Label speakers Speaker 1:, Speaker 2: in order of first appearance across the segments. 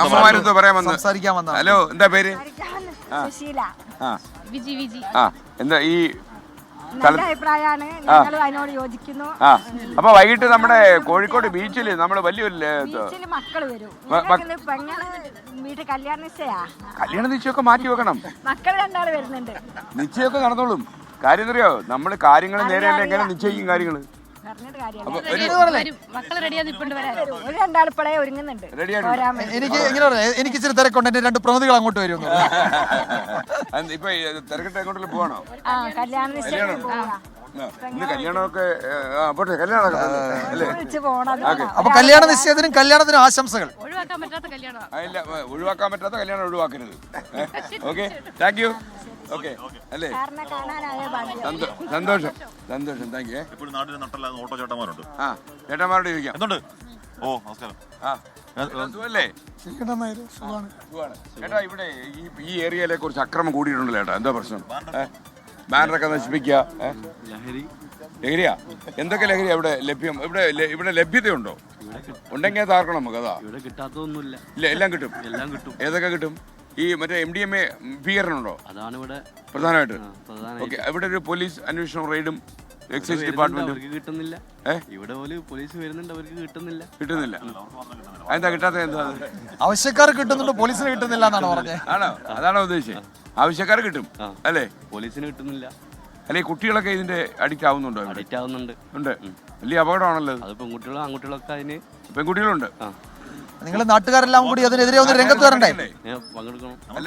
Speaker 1: അമ്മമാരെന്തോ പറയാൻ വന്നു
Speaker 2: സംസാരിക്കാൻ വന്ന.
Speaker 1: ഹലോ, എന്താ പേര്?
Speaker 3: സുശീല.
Speaker 1: എന്താ ഈ
Speaker 3: നല്ല അഭിപ്രായമാണ്, ഞങ്ങൾ അതിനോട് യോജിക്കുന്നു.
Speaker 1: അപ്പൊ വൈകിട്ട് നമ്മുടെ കോഴിക്കോട് ബീച്ചില് നമ്മള് വലിയൊരു
Speaker 3: ബീച്ചിൽ മക്കള് വരും. പെങ്ങള് വീട്ടിൽ കല്യാണ നിശ്ചയാ.
Speaker 1: കല്യാണ നിശ്ചയമൊക്കെ മാറ്റി വെക്കണം.
Speaker 3: മക്കള് രണ്ടാള് വരുന്നുണ്ട്.
Speaker 1: നിശ്ചയമൊക്കെ നടന്നോളും. കാര്യം അറിയോ, നമ്മള് കാര്യങ്ങൾ നേരെയല്ല എങ്ങനെ നിശ്ചയിക്കും കാര്യങ്ങള്.
Speaker 2: എനിക്ക് ഇച്ചിരി തിരക്കുണ്ട്. എന്റെ 2 പ്രതിനിധികൾ അങ്ങോട്ട് വരും.
Speaker 1: ഇപ്പൊ തിരക്കിട്ട് എങ്ങോട്ടെങ്കിലും പോവാണോ?
Speaker 3: കല്യാണ നിശ്ചയം
Speaker 1: കല്യാണമൊക്കെ കല്യാണമൊക്കെ അല്ലേ?
Speaker 2: അപ്പൊ കല്യാണ നിശ്ചയത്തിനും കല്യാണത്തിനും ആശംസകൾ.
Speaker 1: ഒഴിവാക്കാൻ പറ്റാത്ത കല്യാണം ഒഴിവാക്കരുത്. Okay, thank you. ഓക്കെ അല്ലേ, സന്തോഷം സന്തോഷം, താങ്ക് യു.
Speaker 4: ഇപ്പോൾ നാട്ടിൽ നട്ടല്ലാതെ ഓട്ടോ ചേട്ടന്മാരുണ്ട്.
Speaker 1: ചേട്ടന്മാരോട് ചോദിക്കാം.
Speaker 4: എന്തുണ്ട്? ഓ നമസ്കാരം.
Speaker 1: സുഖല്ലേ? ചേട്ടാ, ഇവിടെ ഈ ഏരിയയിലെ കുറച്ച് അക്രമം കൂടിയിട്ടുണ്ടല്ലോ ചേട്ടാ, എന്താ പ്രശ്നം? ബാനറൊക്കെ നശിപ്പിക്കുക, ലഹരിയാ? എന്തൊക്കെ ലഹരിയാ ഇവിടെ ലഭ്യം? ഇവിടെ ലഭ്യതയുണ്ടോ? ഉണ്ടെങ്കിൽ താർക്കണം നമുക്ക്. അതാ
Speaker 5: ഇവിടെ കിട്ടാത്തതൊന്നുമില്ല.
Speaker 1: ഇല്ല, എല്ലാം കിട്ടും.
Speaker 5: എല്ലാം കിട്ടും.
Speaker 1: ഏതൊക്കെ കിട്ടും? ഈ മറ്റേ MDMA ഭീകരനുണ്ടോ?
Speaker 5: അതാണ് ഇവിടെ
Speaker 1: പ്രധാനമായിട്ട്. ഓക്കെ, ഇവിടെ ഒരു പോലീസ് അന്വേഷണം റെയ്ഡും എക്സൈസ് ഡിപ്പാർട്ട്മെന്റ്
Speaker 5: കിട്ടുന്നില്ല. ഇവിടെ പോലീസ് വരുന്നുണ്ട്, അവർക്ക് കിട്ടുന്നില്ല.
Speaker 1: എന്താ കിട്ടാത്ത? എന്താ
Speaker 2: ആവശ്യക്കാർ കിട്ടുന്നുണ്ട്, പോലീസിന് കിട്ടുന്നില്ല എന്നാണ് പറഞ്ഞത്.
Speaker 1: ആണോ? അതാണോ ഉദ്ദേശിച്ചത്? ആവശ്യക്കാർ കിട്ടും അല്ലേ,
Speaker 5: പോലീസിന് കിട്ടുന്നില്ല.
Speaker 1: അല്ലെ കുട്ടികളൊക്കെ ഇതിന്റെ അഡിക്റ്റ് ആവുന്നുണ്ടോ?
Speaker 5: അഡിക്റ്റ് ആവുന്നുണ്ട്.
Speaker 1: ഉണ്ട്. വലിയ അപകടമാണല്ലോ അത്.
Speaker 5: പെൺകുട്ടികളും ആൺകുട്ടികളൊക്കെ അതിന്.
Speaker 1: പെൺകുട്ടികളുണ്ട്.
Speaker 2: നിങ്ങൾ നാട്ടുകാരെല്ലാം കൂടി അതിനെതിരെ ഒന്ന് രംഗത്ത് വരണ്ടേ?
Speaker 5: പങ്കെടുക്കണം.
Speaker 1: അല്ല,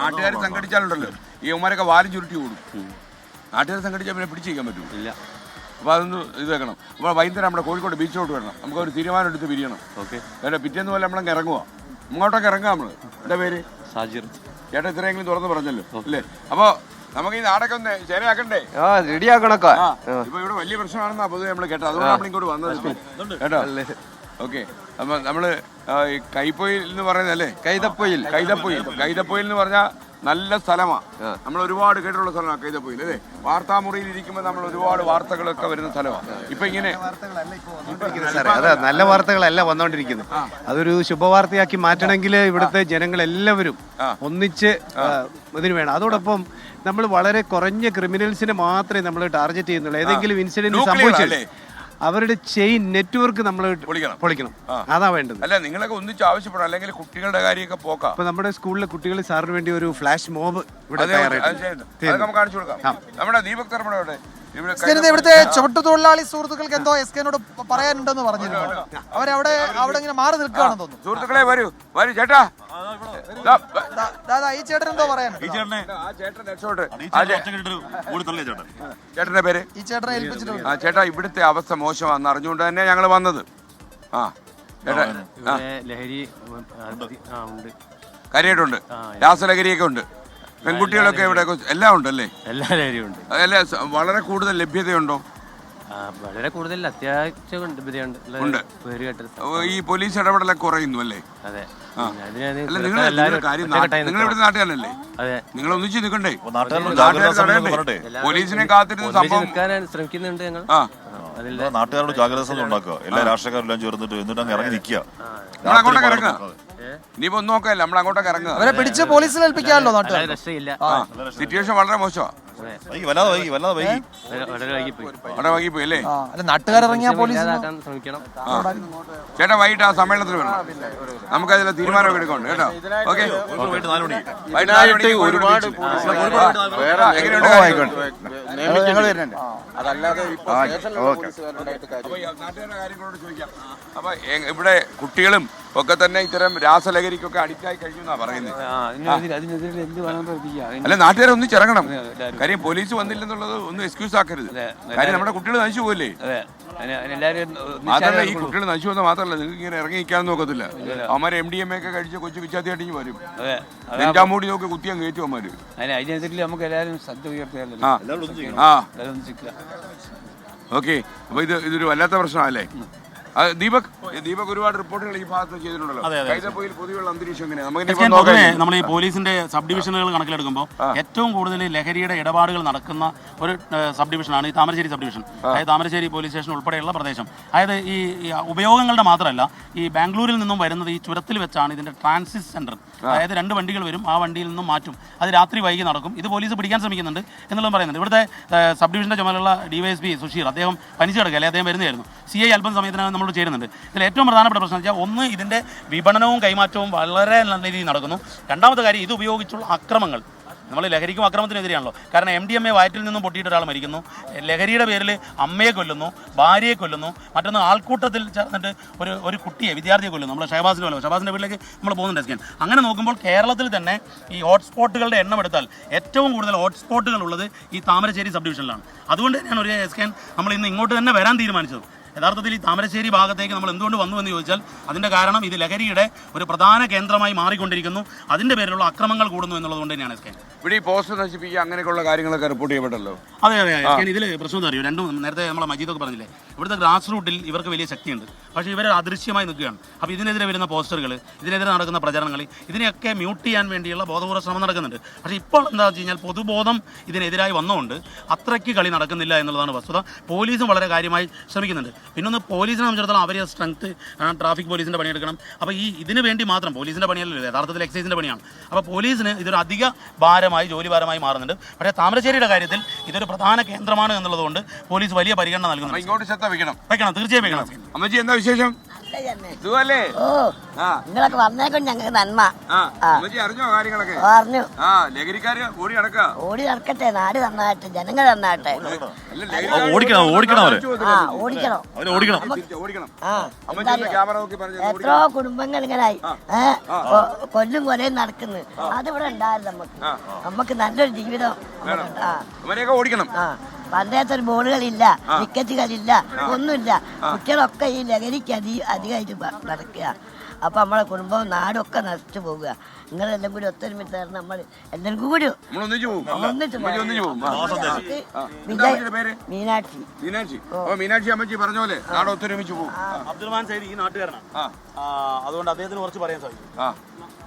Speaker 1: നാട്ടുകാർ സംഘടിച്ചാലുണ്ടല്ലോ ഈ ഉമ്മാരൊക്കെ വാലും ചുരുട്ടി കൂടും. നാട്ടുകാർ സംഘടിച്ചാൽ പിന്നെ പിടിച്ചിരിക്കാൻ പറ്റും ഇല്ല. അപ്പൊ അതൊന്ന് ഇത് വെക്കണം. അപ്പൊ വൈകുന്നേരം നമ്മുടെ കോഴിക്കോട് ബീച്ചിലോട്ട് വരണം. നമുക്ക് ഒരു തീരുമാനം എടുത്ത് പിരിയണം. ഓക്കെ, പിറ്റേന്ന് പോലെ നമ്മളങ്ങ് ഇറങ്ങുക. ഇങ്ങോട്ടൊക്കെ ഇറങ്ങുക നമ്മള്. എന്താ പേര്?
Speaker 5: സാജിർ.
Speaker 1: ചേട്ടാ ഇത്രയെങ്കിലും തുറന്ന് പറഞ്ഞല്ലോ അല്ലേ? അപ്പൊ നമുക്ക് ഈ നാടൊക്കെ ഒന്ന് ശരിയാക്കണ്ടേ?
Speaker 6: റെഡിയാക്കണൊക്കെ.
Speaker 1: ഇപ്പൊ ഇവിടെ വലിയ പ്രശ്നമാണെന്നാ പൊതുവെ നമ്മള് കേട്ടോ, അതുകൊണ്ട് നമ്മളിങ്ങോട്ട് വന്നത് കേട്ടോ. ഓക്കെ, അപ്പൊ നമ്മള് കൈപ്പൊയിൽ എന്ന് പറയുന്നല്ലേ? കൈതപ്പൊയിൽ എന്ന് പറഞ്ഞാൽ നല്ല സ്ഥലമാണ്. നമ്മൾ ഒരുപാട് കേട്ടിട്ടുള്ള സ്ഥലമാണ് കൈതപ്പൊയിൽ അല്ലേ? വാർത്താമുറിയിൽ ഇരിക്കുമ്പോൾ നമ്മൾ ഒരുപാട് വാർത്തകളൊക്കെ വരുന്ന സ്ഥലമാണ്. ഇപ്പൊ ഇങ്ങനെ
Speaker 6: അതെ, നല്ല വാർത്തകളല്ല വന്നോണ്ടിരിക്കുന്നത്. അതൊരു ശുഭവാർത്തയാക്കി മാറ്റണമെങ്കിൽ ഇവിടുത്തെ ജനങ്ങളെല്ലാവരും ഒന്നിച്ച് ഇതിന് വേണം. അതോടൊപ്പം നമ്മൾ വളരെ കുറഞ്ഞ ക്രിമിനൽസിനെ മാത്രമേ നമ്മൾ ടാർഗറ്റ് ചെയ്യുന്നുള്ളൂ. ഏതെങ്കിലും ഇൻസിഡന്റ് സംഭവിച്ചാൽ അവരുടെ ചെയിൻ നെറ്റ്വർക്ക് നമ്മൾ പൊളിക്കണം. അതാ വേണ്ടത്.
Speaker 1: അല്ല, നിങ്ങളൊക്കെ ഒന്നിച്ച് ആവശ്യപ്പെടാം, അല്ലെങ്കിൽ കുട്ടികളുടെ കാര്യമൊക്കെ പോക്കാം.
Speaker 6: ഇപ്പൊ നമ്മുടെ സ്കൂളിലെ കുട്ടികൾ സാറിന് വേണ്ടി ഒരു ഫ്ലാഷ് മോബ് ഇവിടെ
Speaker 1: നമുക്ക് കാണിച്ചു കൊടുക്കാം. നമ്മുടെ ദീപക് തർമ്മയുടെ
Speaker 2: ഇവിടുത്തെ ചുവട്ടുതൊഴിലാളി സുഹൃത്തുക്കൾക്ക് എന്തോ SK-നോട് പറയാനുണ്ടെന്ന് പറഞ്ഞിരുന്നു. അവരവിടെ ഇങ്ങനെ മാറി നിൽക്കുകയാണെന്ന് തോന്നുന്നു.
Speaker 1: സുഹൃത്തുക്കളെ വരൂ ചേട്ടാ.
Speaker 2: ഈ ചേട്ടൻ എന്തോ പറയാനുണ്ട്.
Speaker 1: ചേട്ടന്റെ പേര്?
Speaker 2: ഈ ചേട്ടനെ ഏൽപ്പിച്ചിട്ടുണ്ട്.
Speaker 1: ചേട്ടാ, ഇവിടുത്തെ അവസ്ഥ മോശമാണെന്ന് അറിഞ്ഞുകൊണ്ട് തന്നെ ഞങ്ങൾ വന്നത്.
Speaker 5: ലഹരി
Speaker 1: കാര്യമായിട്ടുണ്ട്. രാസലഹരിയൊക്കെ ഉണ്ട്. പെൺകുട്ടികളൊക്കെ ഇവിടെ എല്ലാം ഉണ്ടല്ലേ?
Speaker 5: എല്ലാ ലഹരിയും ഉണ്ട്.
Speaker 1: അല്ല, വളരെ കൂടുതൽ ലഭ്യതയുണ്ടോ?
Speaker 5: വളരെ കൂടുതൽ അത്യാവശ്യം ഉണ്ട്.
Speaker 1: ഈ പോലീസ് ഇടപെടലൊക്കെ കുറയുന്നു അല്ലേ?
Speaker 5: അതെ.
Speaker 1: നിങ്ങൾ ഇവിടെ നാട്ടുകാരനല്ലേ? നിങ്ങൾ ഒന്നിച്ച് നിൽക്കണ്ടേ? പോലീസിനെ കാത്തിരുന്ന സംഭവം
Speaker 5: ശ്രമിക്കുന്നുണ്ട് ഞങ്ങൾ.
Speaker 4: നാട്ടുകാരോട് ജാഗ്രത ഉണ്ടാക്കുക. എല്ലാ രാഷ്ട്രീയക്കാരെല്ലാം ചേർന്നിട്ട് എന്നിട്ട് അങ്ങ് ഇറങ്ങി നിൽക്കുക.
Speaker 1: നമ്മൾ അങ്ങോട്ടൊക്കെ ഇറങ്ങുക. ഇനിയിപ്പോ ഒന്നും നോക്കല്ല, നമ്മൾ അങ്ങോട്ടൊക്കെ ഇറങ്ങുക.
Speaker 2: അവരെ പിടിച്ച് പോലീസിൽ ഏൽപ്പിക്കാമല്ലോ. നാട്ടുകാർ
Speaker 1: സിറ്റുവേഷൻ വളരെ മോശമാണ്. വളരെ വൈകിപ്പോയി അല്ലേ?
Speaker 2: നാട്ടുകാരിറങ്ങിയ പോലീസ്
Speaker 5: ശ്രമിക്കണം.
Speaker 1: ചേട്ടാ, വൈകിട്ട് ആ സമ്മേളനത്തിൽ വരണം. നമുക്കതിലെ തീരുമാനമൊക്കെ എടുക്കണ്ട് കേട്ടോ. ഓക്കെ, ഒരുപാട് കാര്യങ്ങളോട് ചോദിക്കാം. അപ്പൊ ഇവിടെ കുട്ടികളും ഒക്കെ തന്നെ ഇത്തരം രാസലഹരിക്കൊക്കെ അഡിക്റ്റായി കഴിഞ്ഞു പറയുന്നത്. അല്ല, നാട്ടുകാരെ ഒന്നിച്ചിറങ്ങണം. കാര്യം പോലീസ് വന്നില്ലെന്നുള്ളത് ഒന്നും എക്സ്ക്യൂസ് ആക്കരുത്. കാര്യം നമ്മുടെ കുട്ടികൾ നശിച്ചു പോകല്ലേ? മാത്രമല്ല, ഈ കുട്ടികൾ നശിച്ചു വന്നാൽ മാത്രമല്ല, നിങ്ങൾക്ക് ഇങ്ങനെ ഇറങ്ങി നിൽക്കാനും നോക്കത്തില്ല. അവന്മാരെ MDMA ഒക്കെ കഴിച്ച് കൊച്ചു വിച്ചാത്തിയാട്ടിഞ്ഞ് വരും. നെഞ്ചാമൂടി നോക്കി കുത്തിയാൻ കയറ്റും അവന്മാര്.
Speaker 5: അതിനനുസരിച്ച് നമുക്ക് എല്ലാവരും ശ്രദ്ധ ഉയർത്തിയാലോ.
Speaker 1: ഓക്കെ, അപ്പൊ ഇതൊരു വല്ലാത്ത പ്രശ്നമല്ലേ? ദീപക് ഒരുപാട് റിപ്പോർട്ടുകൾ ഈ ഭാഗത്ത് ചെയ്തിട്ടുണ്ടല്ലോ. കൈതപ്പൊയിൽ പൊതുവെയുള്ള അന്തരീക്ഷം
Speaker 7: പൊതുവെ നമ്മൾ ഈ പോലീസിന്റെ സബ് ഡിവിഷനുകൾ കണക്കിലെടുക്കുമ്പോൾ ഏറ്റവും കൂടുതൽ ലഹരിയുടെ ഇടപാടുകൾ നടക്കുന്ന ഒരു സബ് ഡിവിഷനാണ് ഈ താമരശ്ശേരി സബ് ഡിവിഷൻ. അതായത് താമരശ്ശേരി പോലീസ് സ്റ്റേഷൻ ഉൾപ്പെടെയുള്ള പ്രദേശം. അതായത് ഈ ഉപയോഗങ്ങളുടെ മാത്രമല്ല, ഈ ബാംഗ്ലൂരിൽ നിന്നും വരുന്നത് ഈ ചുരത്തിൽ വെച്ചാണ് ഇതിന്റെ ട്രാൻസിറ്റ് സെന്റർ. അതായത് 2 വണ്ടികൾ വരും, ആ വണ്ടിയിൽ നിന്നും മാറ്റും. അത് രാത്രി വൈകി നടക്കും. ഇത് പോലീസ് പിടിക്കാൻ ശ്രമിക്കുന്നുണ്ട് എന്നുള്ളത് പറയുന്നുണ്ട്. ഇവിടുത്തെ സബ് ഡിവിഷന്റെ ചുമതലയുള്ള DYSP സുഷീർ, അദ്ദേഹം പനിച്ചു കിടക്കുകയല്ലേ, അദ്ദേഹം വരുന്നതായിരുന്നു. CI അല്പം സമയത്തിനകം നമ്മൾ ചേരുന്നുണ്ട്. ഇതിൽ ഏറ്റവും പ്രധാനപ്പെട്ട പ്രശ്നം വെച്ചാൽ, ഒന്ന്, ഇതിന്റെ വിപണനവും കൈമാറ്റവും വളരെ നല്ല രീതിയിൽ നടക്കുന്നു. രണ്ടാമത്തെ കാര്യം, ഇത് ഉപയോഗിച്ചുള്ള അക്രമങ്ങൾ. നമ്മൾ ലഹരിക്കും അക്രമത്തിനെതിരെയാണല്ലോ. കാരണം MDMA വയറ്റിൽ നിന്നും പൊട്ടിയിട്ട് ഒരാൾ മരിക്കുന്നു, ലഹരിയുടെ പേരിൽ അമ്മയെ കൊല്ലുന്നു, ഭാര്യയെ കൊല്ലുന്നു, മറ്റൊന്ന് ആൾക്കൂട്ടത്തിൽ ചേർന്നിട്ട് ഒരു കുട്ടിയെ, വിദ്യാർത്ഥിയെ കൊല്ലുന്നു. നമ്മൾ ഷഹബാസിൻ്റെ വീട്ടിലേക്ക് നമ്മൾ പോകുന്നുണ്ട് എസ്കേൻ. അങ്ങനെ നോക്കുമ്പോൾ കേരളത്തിൽ തന്നെ ഈ ഹോട്ട്സ്പോട്ടുകളുടെ എണ്ണം എടുത്താൽ ഏറ്റവും കൂടുതൽ ഹോട്ട്സ്പോട്ടുകൾ ഉള്ളത് ഈ താമരശ്ശേരി സബ് ഡിവിഷനിലാണ്. അതുകൊണ്ട് തന്നെയാണ് ഒരു എസ്കേൻ നമ്മൾ ഇന്ന് ഇങ്ങോട്ട് തന്നെ വരാൻ തീരുമാനിച്ചത്. യഥാർത്ഥത്തിൽ ഈ താമരശ്ശേരി ഭാഗത്തേക്ക് നമ്മൾ എന്തുകൊണ്ട് വന്നു എന്ന് ചോദിച്ചാൽ, അതിൻ്റെ കാരണം ഇത് ലഹരിയുടെ ഒരു പ്രധാന കേന്ദ്രമായി മാറിക്കൊണ്ടിരിക്കുന്നു. അതിൻ്റെ പേരിലുള്ള അക്രമങ്ങൾ കൂടുന്നു എന്നുള്ളത് തന്നെയാണ് എസ്കേൻ.
Speaker 1: ഇവിടെ ഈ പോസ്റ്റ് നശിപ്പിക്കുക അങ്ങനെയൊക്കെയുള്ള കാര്യങ്ങളൊക്കെ റിപ്പോർട്ട് ചെയ്യപ്പെട്ടല്ലോ.
Speaker 7: അതെ എസ്കേൻ, ഇതിൽ പ്രശ്നം എന്താ അറിയോ, രണ്ടും നേരത്തെ നമ്മളെ മജീദൊക്കെ പറഞ്ഞില്ലേ, ഇവിടുത്തെ ഗ്രാസ് റൂട്ടിൽ ഇവർക്ക് വലിയ ശക്തിയുണ്ട്. പക്ഷേ ഇവർ അദൃശ്യമായി നിൽക്കുകയാണ്. അപ്പോൾ ഇതിനെതിരെ വരുന്ന പോസ്റ്ററുകൾ, ഇതിനെതിരെ നടക്കുന്ന പ്രചരണങ്ങൾ, ഇതിനെയൊക്കെ മ്യൂട്ട് ചെയ്യാൻ വേണ്ടിയുള്ള ബോധപൂർവ്വ ശ്രമം നടക്കുന്നുണ്ട്. പക്ഷേ ഇപ്പോൾ എന്താ വെച്ച് കഴിഞ്ഞാൽ, പൊതുബോധം ഇതിനെതിരായി വന്നുകൊണ്ട് അത്രയ്ക്ക് കളി നടക്കുന്നില്ല എന്നുള്ളതാണ് വസ്തുത. പോലീസും വളരെ കാര്യമായി ശ്രമിക്കുന്നുണ്ട്. പിന്നൊന്ന്, പോലീസിനെ സംബന്ധിച്ചിടത്തോളം അവരെ സ്ട്രെങ്ത്, ട്രാഫിക് പോലീസിൻ്റെ പണിയെടുക്കണം. അപ്പോൾ ഈ ഇതിന് വേണ്ടി മാത്രം, പോലീസിൻ്റെ പണിയല്ലല്ലോ, യഥാർത്ഥത്തിൽ എക്സൈസിൻ്റെ പണിയാണ്. അപ്പോൾ പോലീസിന് ഇതൊരു അധിക ഭാരമായി, ജോലി ഭാരമായി മാറുന്നുണ്ട്. പക്ഷേ താമരശ്ശേരിയുടെ കാര്യത്തിൽ ഇതൊരു പ്രധാന കേന്ദ്രമാണ് എന്നുള്ളതുകൊണ്ട് പോലീസ് വലിയ പരിഗണന നൽകുന്നുണ്ട്.
Speaker 1: ഇങ്ങോട്ട് ശ്രദ്ധ വെക്കണം,
Speaker 7: തീർച്ചയായും വെക്കണം.
Speaker 1: അമ്മച്ചി എന്താ വിശേഷം? സുഖല്ലേ?
Speaker 8: നിങ്ങളൊക്കെ വന്നേക്കും ഞങ്ങൾക്ക് നന്മ.
Speaker 1: അമ്മച്ചി അറിഞ്ഞോ കാര്യങ്ങളൊക്കെ?
Speaker 8: പറഞ്ഞു.
Speaker 1: ലഹരിക്കാര് ഓടി
Speaker 8: നടക്കട്ടെ, നാട് നന്നായിട്ട്, ജനങ്ങൾ നന്നായിട്ട്. എത്രയോ കുടുംബങ്ങൾ ഇങ്ങനായി കൊല്ലും കൊലയും നടക്കുന്നു. അതിവിടെ ഉണ്ടായിരുന്നു. നമുക്ക് നല്ലൊരു ജീവിതം.
Speaker 1: ഓടിക്കണം.
Speaker 8: പണ്ടത്തെ ഒരു ബോളുകളില്ല, വിക്കറ്റുകളില്ല, ഒന്നുമില്ല. കുട്ടികളൊക്കെ ഈ ലഹരിക്ക് അധികമായിട്ട് നടക്കുക. അപ്പൊ നമ്മളെ കുടുംബവും നാടും ഒക്കെ നശിച്ചു പോവുക. നിങ്ങളെല്ലാം കൂടി ഒത്തൊരുമിച്ച് നമ്മൾ എല്ലാവരും കൂടി മീനാക്ഷി.
Speaker 1: മീനാക്ഷി അമ്മച്ചി പറഞ്ഞ പോലെ നാട് ഒത്തൊരുമിച്ച് പോകും.
Speaker 7: അബ്ദുറഹ്മാൻ സൈദി ഈ നാട്ടുകാരനാണ്, അതുകൊണ്ട് അദ്ദേഹത്തിന് കുറച്ച് പറയാൻ സാധിക്കും.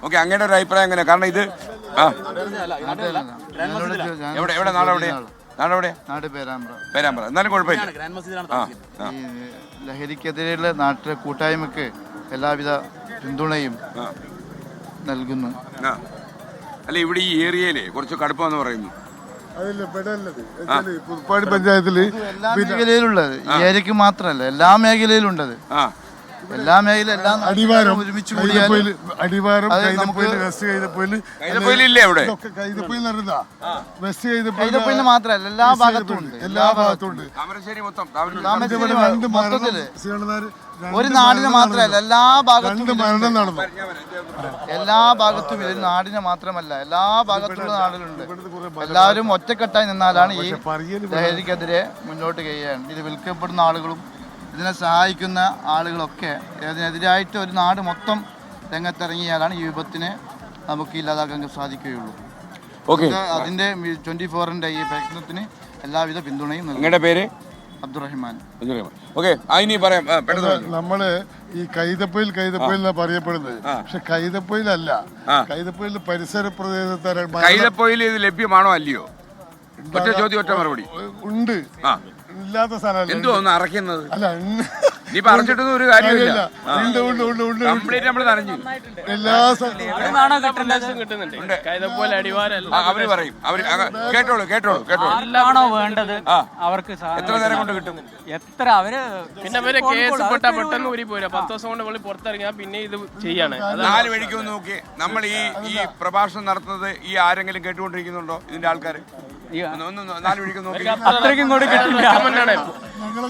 Speaker 1: ഓക്കെ, അങ്ങനെ ഒരു അഭിപ്രായം എങ്ങനെ? കാരണം ഇത് എവിടെ നാടെവിടെയാ?
Speaker 9: നാട് പേരാമ്പ്ര.
Speaker 1: എന്നാലും കുഴപ്പമില്ല.
Speaker 9: ലഹരിക്കെതിരെയുള്ള നാട്ടിലെ കൂട്ടായ്മക്ക് എല്ലാവിധ പിന്തുണയും നൽകുന്നു.
Speaker 1: അല്ല, ഇവിടെ ഈ ഏരിയയിലെ കുറച്ച് കടുപ്പമെന്ന് പറയുന്നു.
Speaker 9: പുതുപ്പാടി പഞ്ചായത്തില് എല്ലാ മേഖലയിലുള്ളത്, ഈ ഏരിയക്ക് മാത്രമല്ല എല്ലാ മേഖലയിലുണ്ടത്. എല്ലാ മേഖല എല്ലാം ഒരുമിച്ച്
Speaker 10: അടിവാരം
Speaker 9: കൈതപ്പൊയിൽ മാത്രമല്ല എല്ലാ ഭാഗത്തും ഉണ്ട്. മൊത്തത്തില് ഒരു നാടിന് മാത്രമല്ല എല്ലാ ഭാഗത്തും ഒരു നാടിന് മാത്രമല്ല എല്ലാ ഭാഗത്തുള്ള നാടുകളുണ്ട്. എല്ലാവരും ഒറ്റക്കെട്ടായി നിന്നാലാണ് ഈ ലഹരിക്കെതിരെ മുന്നോട്ട് കഴിയാൻ. ഇത് വിൽക്കപ്പെടുന്ന ആളുകളും ഇതിനെ സഹായിക്കുന്ന ആളുകളൊക്കെ അതിനെതിരായിട്ട് ഒരു നാട് മൊത്തം രംഗത്തിറങ്ങിയാലാണ് ഈ വിപത്തിനെ നമുക്ക് ഇല്ലാതാക്കാൻ സാധിക്കുകയുള്ളൂ. അതിന്റെ 24-ന്റെ ഈ പ്രയത്നത്തിന് എല്ലാവിധ പിന്തുണയും നൽകും.
Speaker 1: പേര്
Speaker 9: അബ്ദുറഹ്മാൻ.
Speaker 10: നമ്മള് ഈ കൈതപ്പൊയിൽ പറയപ്പെടുന്നത്, പക്ഷെ കൈതപ്പൊയിലല്ല, കൈതപ്പൊയിൽ പരിസര പ്രദേശത്ത്.
Speaker 1: കൈതപ്പൊയിൽ ഇത് ലഭ്യമാണോ അല്ലയോ? ഒറ്റ ചോദ്യം, ഒറ്റ മറുപടി.
Speaker 10: ഉണ്ട്, ഇല്ലാത്ത സ്ഥലമല്ല.
Speaker 1: എന്തോ ഒന്ന് അറയ്ക്കുന്നത്?
Speaker 10: അല്ല,
Speaker 1: നീ പറഞ്ഞിട്ടൊന്നും ഒരു കാര്യമില്ല.
Speaker 10: എല്ലാ
Speaker 1: അവര് പറയും. കേട്ടോളൂ.
Speaker 11: ആണോ വേണ്ടത് അവർക്ക്?
Speaker 1: എത്ര നേരം കൊണ്ട് കിട്ടും?
Speaker 11: എത്ര അവര്
Speaker 12: പിന്നെ കേസ് പെട്ടെന്ന് ഊരി പോരാ. 10 ദിവസം കൊണ്ട് പുറത്തിറങ്ങിയാ പിന്നെ ഇത് ചെയ്യാണ്.
Speaker 1: 4 വഴിക്ക് നോക്കി നമ്മൾ ഈ പ്രഭാഷണം നടത്തുന്നത് ഈ ആരെങ്കിലും കേട്ടുകൊണ്ടിരിക്കുന്നുണ്ടോ? ഇതിന്റെ ആൾക്കാര്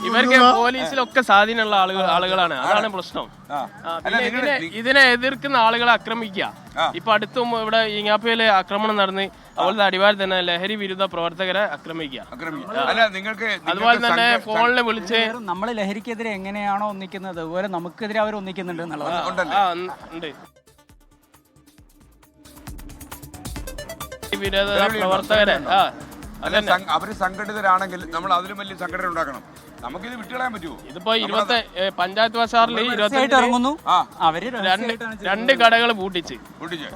Speaker 12: ഇവർക്ക് പോലീസിലൊക്കെ സ്വാധീനമുള്ള ആളുകളാണ്. അതാണ് പ്രശ്നം. ഇതിനെ എതിർക്കുന്ന ആളുകളെ ആക്രമിക്കുക. ഇപ്പൊ അടുത്തും ഇവിടെ ഈങ്ങാപ്പയിലെ ആക്രമണം നടന്ന് അതുപോലെ അടിവാരം തന്നെ ലഹരി വിരുദ്ധ പ്രവർത്തകരെ ആക്രമിക്കുക. അതുപോലെ തന്നെ ഫോണിൽ വിളിച്ച്
Speaker 11: നമ്മൾ ലഹരിക്കെതിരെ എങ്ങനെയാണോ ഒന്നിക്കുന്നത് അതുപോലെ നമുക്കെതിരെ അവർ ഒന്നിക്കുന്നുണ്ട് എന്നുള്ളത്
Speaker 12: ഉണ്ട്. വിരോധ പ്രവർത്തകരെ
Speaker 1: അവര് സംഘടിതരാണെങ്കിൽ നമ്മൾ അതിലും വലിയ സംഘടന ഉണ്ടാക്കണം. നമുക്കിത് വിട്ടുകളയാൻ പറ്റുമോ?
Speaker 12: ഇതിപ്പോ പഞ്ചായത്ത് ബസാറിൽ
Speaker 11: ഇറങ്ങുന്നു അവര്
Speaker 12: രണ്ട് കടകൾ പൂട്ടിച്ച്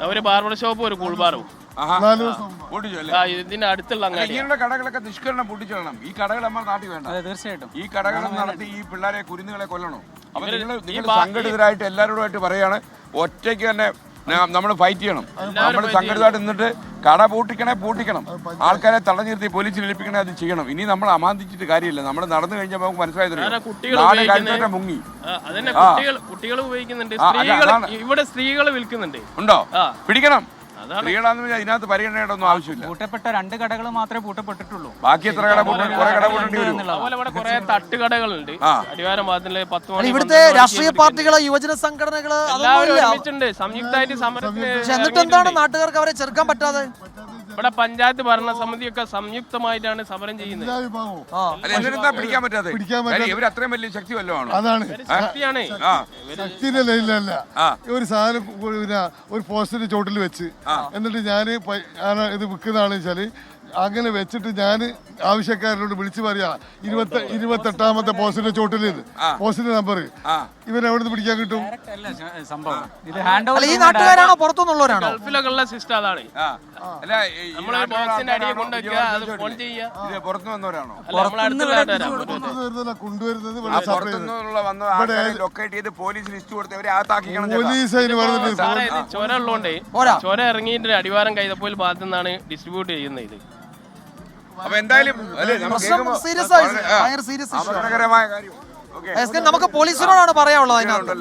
Speaker 12: അവര് ബാർബർ ഷോപ്പും ഒരു കൂൾബാറും ഇതിന്റെ അടുത്തുള്ള
Speaker 1: ഇങ്ങനെയുള്ള കടകളൊക്കെ നിഷ്കരണം പൊട്ടിച്ചോളണം. ഈ കടകൾ നമ്മുടെ നാട്ടിൽ വേണ്ട.
Speaker 11: തീർച്ചയായിട്ടും
Speaker 1: ഈ കടകൾ നടത്തി ഈ പിള്ളേരെ കുരുന്നുകളെ കൊല്ലണം. അപ്പൊ നിങ്ങൾ സംഘടിതരായിട്ട് എല്ലാവരോടുമായിട്ട് പറയാണ്, ഒറ്റയ്ക്ക് തന്നെ നമ്മൾ ഫൈറ്റ് ചെയ്യണം. നമ്മൾ സംഘടിതമായിട്ട് നിന്നിട്ട് കട പൂട്ടിക്കണം, ആൾക്കാരെ തടഞ്ഞു നിർത്തി പോലീസിൽ ഏൽപ്പിക്കണേ, അത് ചെയ്യണം. ഇനി നമ്മൾ അമാന്തിച്ചിട്ട് കാര്യമില്ല. നമ്മൾ നടന്നു കഴിഞ്ഞപ്പോൾ നമുക്ക് മനസ്സിലായത് മുങ്ങി.
Speaker 12: കുട്ടികൾ ഉപയോഗിക്കുന്നുണ്ട്, ഇവിടെ സ്ത്രീകൾ വിൽക്കുന്നുണ്ട്.
Speaker 1: ഉണ്ടോ? പിടിക്കണം. സ്ത്രീകളാന്ന് ഇതിനകത്ത് പരിഗണനയുടെയൊന്നും ആവശ്യമില്ല.
Speaker 11: പൂട്ടപ്പെട്ട 2 കടകൾ മാത്രമേ പൂട്ടപ്പെട്ടിട്ടുള്ളൂ.
Speaker 1: ബാക്കി എത്ര കട പൂട്ടേണ്ടി വരും?
Speaker 12: അതുപോലെ ഇവിടെ കുറെ തട്ടുകടകളുണ്ട് അടിവാരം ഭാഗത്തില് 10 മണി.
Speaker 2: ഇവിടുത്തെ രാഷ്ട്രീയ പാർട്ടികള്, യുവജന സംഘടനകള്
Speaker 12: എല്ലാവരും ഒരുമിച്ചുണ്ട്, സംയുക്തമായിട്ട് സമരത്തിന്.
Speaker 2: എന്നിട്ട് എന്താണ് നാട്ടുകാർക്ക് അവരെ ചെറുക്കാൻ പറ്റാതെ?
Speaker 12: ഇവിടെ പഞ്ചായത്ത് ഭരണസമിതിയൊക്കെ സംയുക്തമായിട്ടാണ് സമരം ചെയ്യുന്നത്.
Speaker 1: പിടിക്കാൻ പറ്റാതെ ഇവർ അത്രയും വലിയ ശക്തി വല്ലതും
Speaker 10: അതാണ്
Speaker 12: ശക്തിയാണ്.
Speaker 10: ശക്തിന്റെ ലൈനിലല്ല. ഒരു സാധനം ഒരു പോസ്റ്റിന്റെ ചോട്ടിൽ വെച്ച് എന്നിട്ട് ഞാൻ ഇത് വിൽക്കുന്നതാണെന്ന് വെച്ചാല് അങ്ങനെ വെച്ചിട്ട് ഞാൻ ആവശ്യക്കാരനോട് വിളിച്ചു പറയാ 28ാമത്തെ പോസ്റ്റിന്റെ ചോട്ടിൽ പോസ്റ്റിന്റെ നമ്പർ ഇവരെവിടെ പിടിക്കാൻ കിട്ടും?
Speaker 2: ഈ നാട്ടുകാരാണോ പുറത്തുനിന്നുള്ളവരാണോ?
Speaker 12: ഗൾഫിലൊക്കെ ഉള്ള സിസ്റ്റം അതാണ്. ബോക്സിന്റെ അടിയെ കൊണ്ടുവയ്ക്കുക, അത് ഫോൺ ചെയ്യുക.
Speaker 1: പുറത്തു വന്നവരാണോ?
Speaker 10: കൊണ്ടുവരുന്നത്
Speaker 1: ലൊക്കേറ്റ് ചെയ്ത് പോലീസ് ലിസ്റ്റ് കൊടുത്തവരെ അകത്താക്കിക്കണം.
Speaker 10: പോലീസ്
Speaker 12: ചോര ഉള്ളതുകൊണ്ട് ചോര ഇറങ്ങിയിട്ട് അടിവാരം കൈതപ്പോയിൽ ഭാഗത്തു നിന്നാണ് ഡിസ്ട്രിബ്യൂട്ട് ചെയ്യുന്നത്. ഇത്
Speaker 1: അപ്പൊ എന്തായാലും
Speaker 2: അപകടകരമായ കാര്യം. നമുക്ക് പോലീസിനോടാണ് പറയാനുള്ളത് അതിനകത്ത്.